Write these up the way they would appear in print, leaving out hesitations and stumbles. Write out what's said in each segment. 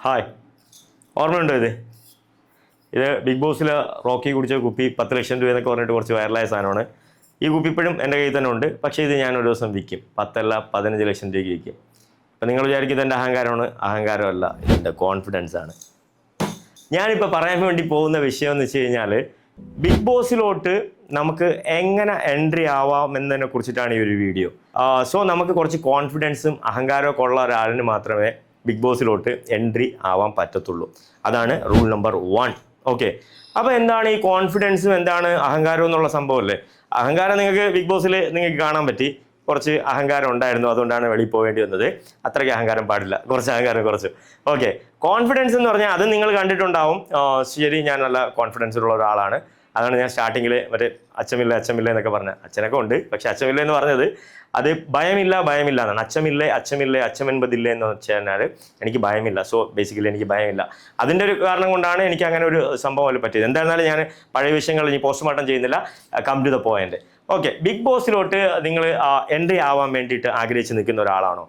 Hi, ഓർമ്മയുണ്ടോ ഇത് big ബോസിൽ റോക്കി കുടിച്ച കുപ്പി 10 ലക്ഷം രൂപ എന്നൊക്കെ പറഞ്ഞിട്ട് കുറച്ച് വൈറലായ സാധനമാണ്. ഈ കുപ്പി ഇപ്പോഴും എൻ്റെ കയ്യിൽ തന്നെ ഉണ്ട്. പക്ഷേ ഇത് ഞാനൊരു ദിവസം വിൽക്കും. 10 അല്ല 15 ലക്ഷം രൂപയ്ക്ക് വിൽക്കും. അപ്പം നിങ്ങൾ വിചാരിക്കുന്നത് എൻ്റെ അഹങ്കാരമാണ്. അഹങ്കാരമല്ല, ഇതെൻ്റെ കോൺഫിഡൻസ് ആണ്. ഞാനിപ്പോൾ പറയാൻ വേണ്ടി പോകുന്ന വിഷയം എന്ന് വെച്ച് കഴിഞ്ഞാൽ, ബിഗ് ബോസിലോട്ട് നമുക്ക് എങ്ങനെ എൻട്രി ആവാം എന്നതിനെ കുറിച്ചിട്ടാണ് ഈ ഒരു വീഡിയോ. സോ നമുക്ക് കുറച്ച് കോൺഫിഡൻസും അഹങ്കാരമൊക്കെ ഉള്ള ഒരാളിന് മാത്രമേ ബിഗ് ബോസിലോട്ട് എൻട്രി ആവാൻ പറ്റത്തുള്ളൂ. അതാണ് റൂൾ നമ്പർ 1. ഓക്കെ, അപ്പോൾ എന്താണ് ഈ കോൺഫിഡൻസും എന്താണ് അഹങ്കാരവും എന്നുള്ള സംഭവമല്ലേ? അഹങ്കാരം നിങ്ങൾക്ക് ബിഗ് ബോസിൽ നിങ്ങൾക്ക് കാണാൻ പറ്റി. കുറച്ച് അഹങ്കാരം ഉണ്ടായിരുന്നു, അതുകൊണ്ടാണ് വെളിയിൽ പോകേണ്ടി വന്നത്. അത്രയ്ക്ക് അഹങ്കാരം പാടില്ല, കുറച്ച് അഹങ്കാരം കുറച്ച്. ഓക്കെ, കോൺഫിഡൻസ് എന്ന് പറഞ്ഞാൽ അത് നിങ്ങൾ കണ്ടിട്ടുണ്ടാവും. ശരി, ഞാൻ നല്ല കോൺഫിഡൻസിലുള്ള ഒരാളാണ്. അതാണ് ഞാൻ സ്റ്റാർട്ടിങ്ങിൽ മറ്റേ അച്ചമില്ല എന്നൊക്കെ പറഞ്ഞത്. അച്ഛനൊക്കെ ഉണ്ട്, പക്ഷെ അച്ചമില്ല എന്ന് പറഞ്ഞത് അത് ഭയമില്ല എന്നാണ്. അച്ചമെൻപതില്ല എന്ന് വെച്ച് കഴിഞ്ഞാൽ എനിക്ക് ഭയമില്ല. സോ ബേസിക്കലി എനിക്ക് ഭയമില്ല. അതിൻ്റെ ഒരു കാരണം കൊണ്ടാണ് എനിക്ക് അങ്ങനെ ഒരു സംഭവം പറ്റിയത്. എന്തായിരുന്നാലും ഞാൻ പഴയ വിഷയങ്ങൾ ഇനി പോസ്റ്റ്മോർട്ടം ചെയ്യുന്നില്ല. Come to the point. Okay, big ബോസിലോട്ട് നിങ്ങൾ എൻട്രി ആവാൻ വേണ്ടിയിട്ട് ആഗ്രഹിച്ച് നിൽക്കുന്ന ഒരാളാണോ?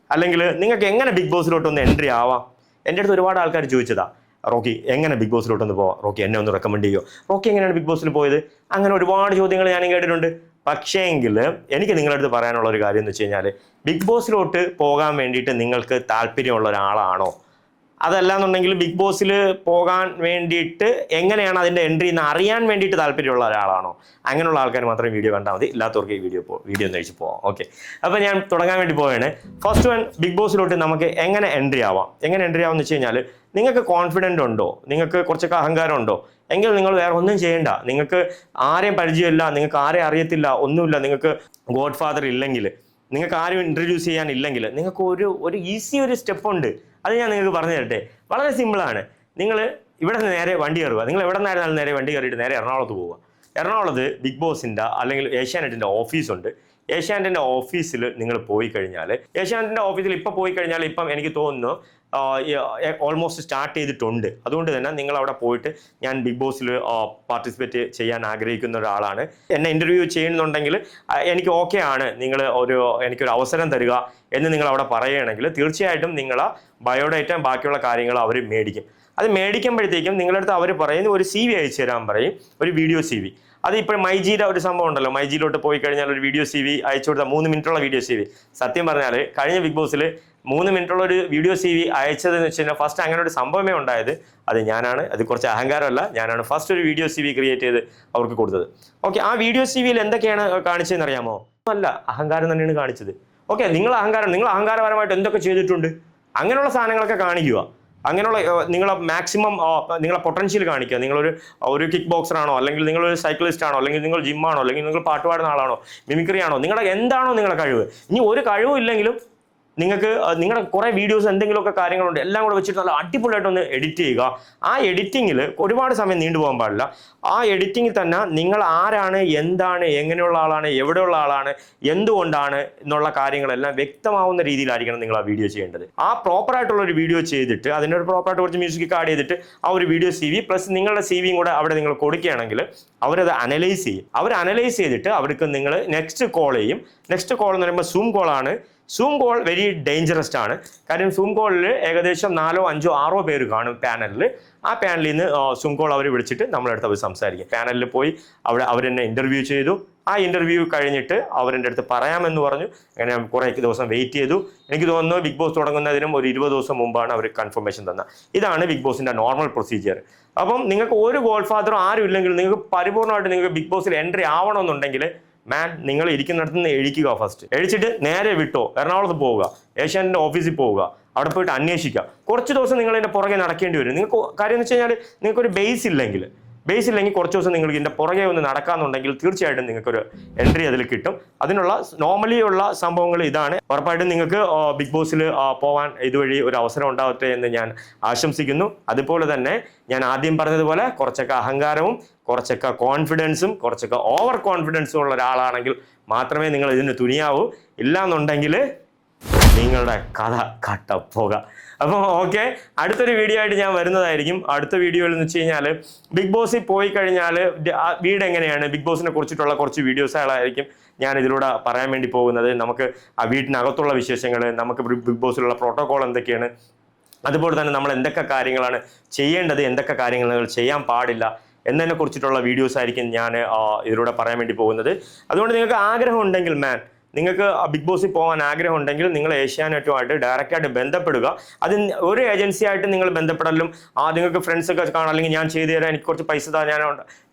അല്ലെങ്കിൽ നിങ്ങൾക്ക് എങ്ങനെ ബിഗ് ബോസിലോട്ട് ഒന്ന് എൻട്രി ആവാം? എൻ്റെ അടുത്ത് ഒരുപാട് ആൾക്കാർ ചോദിച്ചതാ, റോക്കി എങ്ങനെ ബിഗ് ബോസിലോട്ടൊന്ന് പോവാം, റോക്കി എന്നെ ഒന്ന് റെക്കമെൻഡ് ചെയ്യുമോ, റോക്കി എങ്ങനെയാണ് ബിഗ് ബോസിൽ പോയത്, അങ്ങനെ ഒരുപാട് ചോദ്യങ്ങൾ ഞാനും കേട്ടിട്ടുണ്ട്. പക്ഷേ എങ്കിൽ എനിക്ക് നിങ്ങളുടെ അടുത്ത് പറയാനുള്ള ഒരു കാര്യം എന്ന് വെച്ച് കഴിഞ്ഞാൽ, ബിഗ് ബോസിലോട്ട് പോകാൻ വേണ്ടിയിട്ട് നിങ്ങൾക്ക് താല്പര്യമുള്ള ഒരാളാണോ? അതല്ലാന്നുണ്ടെങ്കിൽ ബിഗ് ബോസിൽ പോകാൻ വേണ്ടിയിട്ട് എങ്ങനെയാണ് അതിൻ്റെ എൻട്രി എന്ന് അറിയാൻ വേണ്ടിയിട്ട് താല്പര്യമുള്ള ഒരാളാണോ? അങ്ങനെയുള്ള ആൾക്കാർ മാത്രമേ വീഡിയോ കണ്ടാൽ മതി. ഇല്ലാത്തവർക്ക് ഈ വീഡിയോ ഒന്ന് കഴിച്ച് പോവാം. ഓക്കെ, അപ്പോൾ ഞാൻ തുടങ്ങാൻ വേണ്ടി പോവുകയാണ്. ഫസ്റ്റ് വൺ, ബിഗ് ബോസിലോട്ട് നമുക്ക് എങ്ങനെ എൻട്രി ആവാം എന്ന് വെച്ച് കഴിഞ്ഞാൽ, നിങ്ങൾക്ക് കോൺഫിഡൻ്റ് ഉണ്ടോ, നിങ്ങൾക്ക് കുറച്ചൊക്കെ അഹങ്കാരം ഉണ്ടോ, എങ്കിൽ നിങ്ങൾ വേറെ ഒന്നും ചെയ്യേണ്ട. നിങ്ങൾക്ക് ആരെയും പരിചയമില്ല, നിങ്ങൾക്ക് ആരെയും അറിയത്തില്ല, ഒന്നുമില്ല, നിങ്ങൾക്ക് ഗോഡ് ഫാദർ ഇല്ലെങ്കിൽ, നിങ്ങൾക്ക് ആരും ഇൻട്രൊഡ്യൂസ് ചെയ്യാനില്ലെങ്കിൽ, നിങ്ങൾക്ക് ഒരു ഈസി ഒരു സ്റ്റെപ്പ് ഉണ്ട്. അത് ഞാൻ നിങ്ങൾക്ക് പറഞ്ഞു തരട്ടെ. വളരെ സിമ്പിളാണ്. നിങ്ങൾ ഇവിടെ നിന്ന് നേരെ വണ്ടി കയറുക. നിങ്ങൾ എവിടെ നിന്നായിരുന്നാലും നേരെ വണ്ടി കയറിയിട്ട് നേരെ എറണാകുളത്ത് പോവുക. എറണാകുളത്ത് ബിഗ് ബോസിൻ്റെ അല്ലെങ്കിൽ ഏഷ്യാനെറ്റിൻ്റെ ഓഫീസുണ്ട്. ഏഷ്യാനെറ്റിൻ്റെ ഓഫീസിൽ നിങ്ങൾ പോയി കഴിഞ്ഞാൽ, ഏഷ്യാനെറ്റിൻ്റെ ഓഫീസിൽ ഇപ്പോൾ പോയി കഴിഞ്ഞാൽ, ഇപ്പം എനിക്ക് തോന്നുന്നു ഓൾമോസ്റ്റ് സ്റ്റാർട്ട് ചെയ്തിട്ടുണ്ട്. അതുകൊണ്ട് തന്നെ നിങ്ങൾ അവിടെ പോയിട്ട്, ഞാൻ ബിഗ് ബോസിൽ പാർട്ടിസിപ്പേറ്റ് ചെയ്യാൻ ആഗ്രഹിക്കുന്ന ഒരാളാണ്, എന്നെ ഇൻ്റർവ്യൂ ചെയ്യുന്നുണ്ടെങ്കിൽ എനിക്ക് ഓക്കെ ആണ്, നിങ്ങൾ എനിക്കൊരു അവസരം തരിക എന്ന് നിങ്ങൾ അവിടെ പറയുകയാണെങ്കിൽ, തീർച്ചയായിട്ടും നിങ്ങളെ ബയോഡേറ്റ ബാക്കിയുള്ള കാര്യങ്ങൾ അവർ മേടിക്കും. അത് മേടിക്കുമ്പോഴത്തേക്കും നിങ്ങളടുത്ത് അവർ പറയുന്ന ഒരു CV അയച്ചു തരാൻ പറയും, ഒരു വീഡിയോ CV. അത് ഇപ്പോൾ മൈജിയുടെ ഒരു സംഭവം ഉണ്ടല്ലോ, മൈജിയിലോട്ട് പോയി കഴിഞ്ഞാൽ ഒരു വീഡിയോ CV അയച്ചു കൊടുത്താൽ 3 മിനിറ്റുള്ള വീഡിയോ CV. സത്യം പറഞ്ഞാൽ കഴിഞ്ഞ ബിഗ് ബോസിൽ 3 മിനിറ്റുള്ള ഒരു വീഡിയോ CV അയച്ചതെന്ന് വെച്ച് കഴിഞ്ഞാൽ, ഫസ്റ്റ് അങ്ങനെ ഒരു സംഭവമേ ഉണ്ടായത് അത് ഞാനാണ്. അത് കുറച്ച് അഹങ്കാരമല്ല, ഞാനാണ് ഫസ്റ്റ് ഒരു വീഡിയോ CV ക്രിയേറ്റ് ചെയ്ത് അവർക്ക് കൊടുത്തത്. ഓക്കെ, ആ വീഡിയോ CVയിൽ എന്തൊക്കെയാണ് കാണിച്ചതെന്ന് അറിയാമോ? അല്ല, അഹങ്കാരം തന്നെയാണ് കാണിച്ചത്. ഓക്കെ, നിങ്ങൾ അഹങ്കാരപരമായിട്ട് എന്തൊക്കെ ചെയ്തിട്ടുണ്ട്, അങ്ങനെയുള്ള സാധനങ്ങളൊക്കെ കാണിക്കുക. അങ്ങനെയുള്ള നിങ്ങളെ മാക്സിമം നിങ്ങളെ പൊട്ടൻഷ്യൽ കാണിക്കുക. നിങ്ങളൊരു കിക്ക് ബോക്സറാണോ, അല്ലെങ്കിൽ നിങ്ങളൊരു സൈക്ലിസ്റ്റ് ആണോ, അല്ലെങ്കിൽ നിങ്ങൾ ജിമ്മാണോ, അല്ലെങ്കിൽ നിങ്ങൾ പാട്ട് പാടുന്ന ആളാണോ, മിമിക്രി ആണോ, നിങ്ങളുടെ എന്താണോ നിങ്ങളുടെ കഴിവ്. ഇനി ഒരു കഴിവും ഇല്ലെങ്കിലും നിങ്ങൾക്ക് നിങ്ങളുടെ കുറേ വീഡിയോസ് എന്തെങ്കിലുമൊക്കെ കാര്യങ്ങളുണ്ട്, എല്ലാം കൂടെ വെച്ചിട്ട് നല്ല അടിപൊളിയായിട്ടൊന്ന് എഡിറ്റ് ചെയ്യുക. ആ എഡിറ്റിങ്ങിൽ ഒരുപാട് സമയം നീണ്ടുപോകാൻ പാടില്ല. ആ എഡിറ്റിങ്ങിൽ തന്നെ നിങ്ങൾ ആരാണ്, എന്താണ്, എങ്ങനെയുള്ള ആളാണ്, എവിടെയുള്ള ആളാണ്, എന്തുകൊണ്ടാണ് എന്നുള്ള കാര്യങ്ങളെല്ലാം വ്യക്തമാവുന്ന രീതിയിലായിരിക്കണം നിങ്ങൾ ആ വീഡിയോ ചെയ്യേണ്ടത്. ആ പ്രോപ്പറായിട്ടുള്ള ഒരു വീഡിയോ ചെയ്തിട്ട് അതിൻ്റെ ഒരു പ്രോപ്പറായിട്ട് കുറച്ച് മ്യൂസിക് ആഡ് ചെയ്തിട്ട് ആ ഒരു വീഡിയോ CV പ്ലസ് നിങ്ങളുടെ CVയും കൂടെ അവിടെ നിങ്ങൾ കൊടുക്കുകയാണെങ്കിൽ അവരത് അനലൈസ് ചെയ്യും. അവർ അനലൈസ് ചെയ്തിട്ട് അവർക്ക് നിങ്ങൾ നെക്സ്റ്റ് കോൾ ചെയ്യും. നെക്സ്റ്റ് കോൾ എന്ന് പറയുമ്പോൾ സൂം കോളാണ്. സൂം കോൾ വെരി ഡേഞ്ചറസ് ആണ്. കാര്യം സൂം കോളിൽ ഏകദേശം 4, 5, 6 പേര് കാണും പാനലിൽ. ആ പാനലിൽ നിന്ന് സൂം കോൾ അവർ വിളിച്ചിട്ട് നമ്മളടുത്ത് അവർ സംസാരിക്കും. പാനലിൽ പോയി അവരെന്നെ ഇൻ്റർവ്യൂ ചെയ്തു. ആ ഇൻ്റർവ്യൂ കഴിഞ്ഞിട്ട് അവരെൻ്റെ അടുത്ത് പറയാമെന്ന് പറഞ്ഞു. അങ്ങനെ കുറേ ദിവസം വെയിറ്റ് ചെയ്തു. എനിക്ക് തോന്നുന്നു ബിഗ് ബോസ് തുടങ്ങുന്നതിനും ഒരു 20 ദിവസം മുമ്പാണ് അവർ കൺഫർമേഷൻ തന്നത്. ഇതാണ് ബിഗ് ബോസിൻ്റെ നോർമൽ പ്രൊസീജിയർ. അപ്പം നിങ്ങൾക്ക് ഒരു ഗോഡ് ഫാദറും ആരും ഇല്ലെങ്കിൽ, നിങ്ങൾക്ക് പരിപൂർണ്ണമായിട്ട് നിങ്ങൾക്ക് ബിഗ് ബോസിൽ എൻട്രി ആവണമെന്നുണ്ടെങ്കിൽ, നിങ്ങൾ ഇരിക്കുന്നിടത്ത് നിന്ന് എഴിക്കുക. ഫസ്റ്റ് എഴിച്ചിട്ട് നേരെ വിട്ടോ എറണാകുളത്ത് പോവുക, ഏഷ്യാനെറ്റിൻ്റെ ഓഫീസിൽ പോവുക, അവിടെ പോയിട്ട് അന്വേഷിക്കുക. കുറച്ച് ദിവസം നിങ്ങൾ ഇതിൻ്റെ പുറകെ നടക്കേണ്ടി വരും. നിങ്ങൾക്ക് കാര്യം എന്ന് വെച്ച് കഴിഞ്ഞാൽ, നിങ്ങൾക്കൊരു ബേസ് ഇല്ലെങ്കിൽ കുറച്ച് ദിവസം നിങ്ങൾക്ക് ഇതിൻ്റെ പുറകെ ഒന്ന് നടക്കാമെന്നുണ്ടെങ്കിൽ തീർച്ചയായിട്ടും നിങ്ങൾക്കൊരു എൻട്രി അതിൽ കിട്ടും. അതിനുള്ള നോർമലി ഉള്ള സംഭവങ്ങൾ ഇതാണ്. ഉറപ്പായിട്ടും നിങ്ങൾക്ക് ബിഗ് ബോസിൽ പോകാൻ ഇതുവഴി ഒരു അവസരം ഉണ്ടാവട്ടെ എന്ന് ഞാൻ ആശംസിക്കുന്നു. അതുപോലെ തന്നെ ഞാൻ ആദ്യം പറഞ്ഞതുപോലെ കുറച്ചൊക്കെ അഹങ്കാരവും കുറച്ചൊക്കെ കോൺഫിഡൻസും കുറച്ചൊക്കെ ഓവർ കോൺഫിഡൻസും ഉള്ള ഒരാളാണെങ്കിൽ മാത്രമേ നിങ്ങൾ ഇതിന് തുനിയാവൂ. ഇല്ലാന്നുണ്ടെങ്കിൽ നിങ്ങളുടെ കഥ കട്ടപ്പോക. അപ്പോൾ ഓക്കെ, അടുത്തൊരു വീഡിയോ ആയിട്ട് ഞാൻ വരുന്നതായിരിക്കും. അടുത്ത വീഡിയോയിൽ എന്ന് വെച്ച് കഴിഞ്ഞാൽ, ബിഗ് ബോസിൽ പോയി കഴിഞ്ഞാൽ വീട് എങ്ങനെയാണ്, ബിഗ് ബോസിനെ കുറിച്ചിട്ടുള്ള കുറച്ച് വീഡിയോസുകളായിരിക്കും ഞാൻ ഇതിലൂടെ പറയാൻ വേണ്ടി പോകുന്നത്. നമുക്ക് ആ വീട്ടിനകത്തുള്ള വിശേഷങ്ങൾ, നമുക്ക് ബിഗ് ബോസിലുള്ള പ്രോട്ടോകോൾ എന്തൊക്കെയാണ്, അതുപോലെ തന്നെ നമ്മൾ എന്തൊക്കെ കാര്യങ്ങളാണ് ചെയ്യേണ്ടത്, എന്തൊക്കെ കാര്യങ്ങൾ നിങ്ങൾ ചെയ്യാൻ പാടില്ല എന്നതിനെ കുറിച്ചിട്ടുള്ള വീഡിയോസ് ആയിരിക്കും ഞാൻ ഇതിലൂടെ പറയാൻ വേണ്ടി പോകുന്നത്. അതുകൊണ്ട് നിങ്ങൾക്ക് ആഗ്രഹം ഉണ്ടെങ്കിൽ നിങ്ങൾക്ക് ബിഗ് ബോസിൽ പോകാൻ ആഗ്രഹം ഉണ്ടെങ്കിൽ നിങ്ങൾ ഏഷ്യാനെറ്റുമായിട്ട് ഡയറക്റ്റായിട്ട് ബന്ധപ്പെടുക. അത് ഒരു ഏജൻസി ആയിട്ട് നിങ്ങൾ ബന്ധപ്പെടലും നിങ്ങൾക്ക് ഫ്രണ്ട്സൊക്കെ കാണാം, അല്ലെങ്കിൽ ഞാൻ ചെയ്തു തരാം, എനിക്ക് കുറച്ച് പൈസ ഞാൻ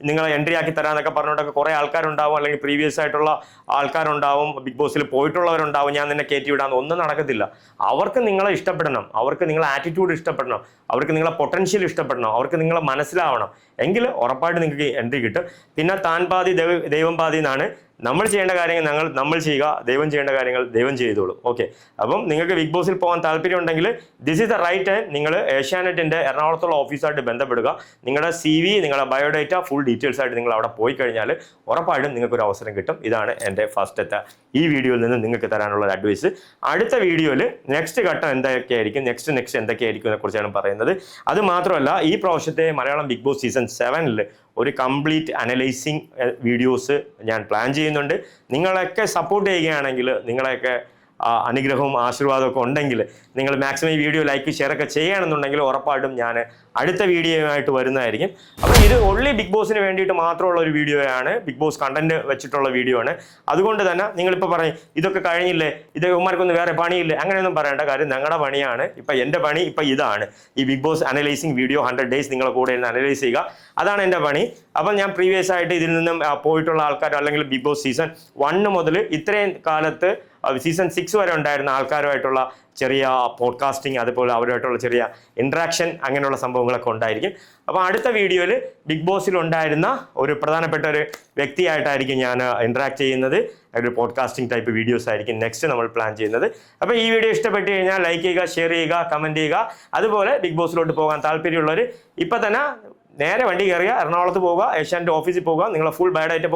നിങ്ങളെ എൻട്രി ആക്കി തരാമെന്നൊക്കെ പറഞ്ഞുകൊണ്ടൊക്കെ കുറേ ആൾക്കാരുണ്ടാവും, അല്ലെങ്കിൽ പ്രീവിയസ് ആയിട്ടുള്ള ആൾക്കാരുണ്ടാവും, ബിഗ് ബോസിൽ പോയിട്ടുള്ളവരുണ്ടാവും, ഞാൻ നിന്നെ കയറ്റി വിടാമെന്ന്. ഒന്നും നടക്കത്തില്ല. അവർക്ക് നിങ്ങളെ ഇഷ്ടപ്പെടണം, അവർക്ക് നിങ്ങളെ ആറ്റിറ്റ്യൂഡ് ഇഷ്ടപ്പെടണം, അവർക്ക് നിങ്ങളെ പൊട്ടൻഷ്യൽ ഇഷ്ടപ്പെടണം, അവർക്ക് നിങ്ങളെ മനസ്സിലാവണം. എങ്കിൽ ഉറപ്പായിട്ട് നിങ്ങൾക്ക് എൻട്രി കിട്ടും. പിന്നെ താൻ പാതി ദൈവം പാതി എന്നാണ്. നമ്മൾ ചെയ്യേണ്ട കാര്യങ്ങൾ നമ്മൾ ചെയ്യുക, ദൈവം ചെയ്യേണ്ട കാര്യങ്ങൾ ദൈവം ചെയ്തോളൂ. ഓക്കെ, അപ്പം നിങ്ങൾക്ക് ബിഗ് ബോസിൽ പോകാൻ താല്പര്യം ഉണ്ടെങ്കിൽ this is the right time. നിങ്ങൾ ഏഷ്യാനെറ്റിൻ്റെ എറണാകുളത്തുള്ള ഓഫീസായിട്ട് ബന്ധപ്പെടുക. നിങ്ങളുടെ CV, നിങ്ങളുടെ ബയോഡേറ്റ, ഫുൾ ഡീറ്റെയിൽസ് ആയിട്ട് നിങ്ങൾ അവിടെ പോയി കഴിഞ്ഞാൽ ഉറപ്പായിട്ടും നിങ്ങൾക്കൊരു അവസരം കിട്ടും. ഇതാണ് എൻ്റെ ഫസ്റ്റത്തെ ഈ വീഡിയോയിൽ നിന്ന് നിങ്ങൾക്ക് തരാനുള്ള ഒരു അഡ്വൈസ്. അടുത്ത വീഡിയോയിൽ നെക്സ്റ്റ് ഘട്ടം എന്തൊക്കെയായിരിക്കും, നെക്സ്റ്റ് എന്തൊക്കെയായിരിക്കും എന്നെക്കുറിച്ചാണ് പറയുന്നത്. അത് മാത്രമല്ല, ഈ പ്രാവശ്യത്തെ മലയാളം ബിഗ് ബോസ് സീസൺ 7 ഒരു കംപ്ലീറ്റ് അനലൈസിങ് വീഡിയോസ് ഞാൻ പ്ലാൻ ചെയ്യുന്നുണ്ട്. നിങ്ങളൊക്കെ സപ്പോർട്ട് ചെയ്യുകയാണെങ്കിൽ, നിങ്ങളെയൊക്കെ അനുഗ്രഹവും ആശീർവാദമൊക്കെ ഉണ്ടെങ്കിൽ നിങ്ങൾ മാക്സിമം ഈ വീഡിയോ ലൈക്ക് ഷെയർ ഒക്കെ ചെയ്യുകയാണെന്നുണ്ടെങ്കിൽ ഉറപ്പായിട്ടും ഞാൻ അടുത്ത വീഡിയോയുമായിട്ട് വരുന്നതായിരിക്കും. അപ്പോൾ ഇത് ഓൺലി ബിഗ് ബോസിന് വേണ്ടിയിട്ട് മാത്രമുള്ള ഒരു വീഡിയോയാണ്, ബിഗ് ബോസ് കണ്ടന്റ് വെച്ചിട്ടുള്ള വീഡിയോ ആണ്. അതുകൊണ്ട് തന്നെ നിങ്ങളിപ്പോൾ പറയും ഇതൊക്കെ കഴിഞ്ഞില്ലേ, ഇത് ഇവന്മാർക്കൊന്നും വേറെ പണിയില്ലേ, അങ്ങനെയൊന്നും പറയേണ്ട കാര്യം. ഞങ്ങളുടെ പണിയാണ്. ഇപ്പം എൻ്റെ പണി ഇതാണ്, ഈ Bigg Boss analysing video 100 days നിങ്ങളെ കൂടെ ഇരുന്ന് അനലൈസ് ചെയ്യുക. അതാണ് എൻ്റെ പണി. അപ്പം ഞാൻ പ്രീവിയസ് ആയിട്ട് ഇതിൽ നിന്നും പോയിട്ടുള്ള ആൾക്കാർ, അല്ലെങ്കിൽ ബിഗ് ബോസ് സീസൺ 1 മുതൽ ഇത്രയും കാലത്ത് സീസൺ 6 വരെ ഉണ്ടായിരുന്ന ആൾക്കാരുമായിട്ടുള്ള ചെറിയ പോഡ്കാസ്റ്റിംഗ്, അതുപോലെ അവരുമായിട്ടുള്ള ചെറിയ ഇൻട്രാക്ഷൻ, അങ്ങനെയുള്ള സംഭവങ്ങളൊക്കെ ഉണ്ടായിരിക്കും. അപ്പോൾ അടുത്ത വീഡിയോയിൽ ബിഗ് ബോസിൽ ഉണ്ടായിരുന്ന ഒരു പ്രധാനപ്പെട്ട ഒരു വ്യക്തിയായിട്ടായിരിക്കും ഞാൻ ഇൻട്രാക്ട് ചെയ്യുന്നത്. ഒരു പോഡ്കാസ്റ്റിംഗ് ടൈപ്പ് വീഡിയോസ് ആയിരിക്കും നെക്സ്റ്റ് നമ്മൾ പ്ലാൻ ചെയ്യുന്നത്. അപ്പോൾ ഈ വീഡിയോ ഇഷ്ടപ്പെട്ട് കഴിഞ്ഞാൽ ലൈക്ക് ചെയ്യുക, ഷെയർ ചെയ്യുക, കമൻറ്റ് ചെയ്യുക. അതുപോലെ ബിഗ് ബോസിലോട്ട് പോകാൻ താല്പര്യമുള്ളവർ ഇപ്പം തന്നെ നേരെ വണ്ടി കയറുക, എറണാകുളത്ത് പോവുക, ഏഷ്യാനെറ്റ് ഓഫീസിൽ പോവുക, നിങ്ങളെ ഫുൾ ബയോഡേറ്റ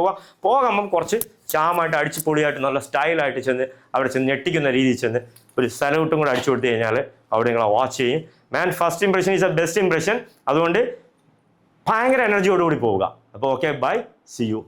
പോകുമ്പം കുറച്ച് ചാമായിട്ട് അടിച്ച് പൊളിയായിട്ട് നല്ല സ്റ്റൈലായിട്ട് ചെന്ന് അവിടെ ചെന്ന് ഞെട്ടിക്കുന്ന രീതിയിൽ ചെന്ന് ഒരു സലൂട്ടും കൂടെ അടിച്ചു കൊടുത്തു കഴിഞ്ഞാൽ അവിടെ നിങ്ങളെ വാച്ച് ചെയ്യും. First impression is A best impression. അതുകൊണ്ട് ഭയങ്കര എനർജിയോടുകൂടി പോവുക. അപ്പോൾ ഓക്കെ, ബൈ, സി യു.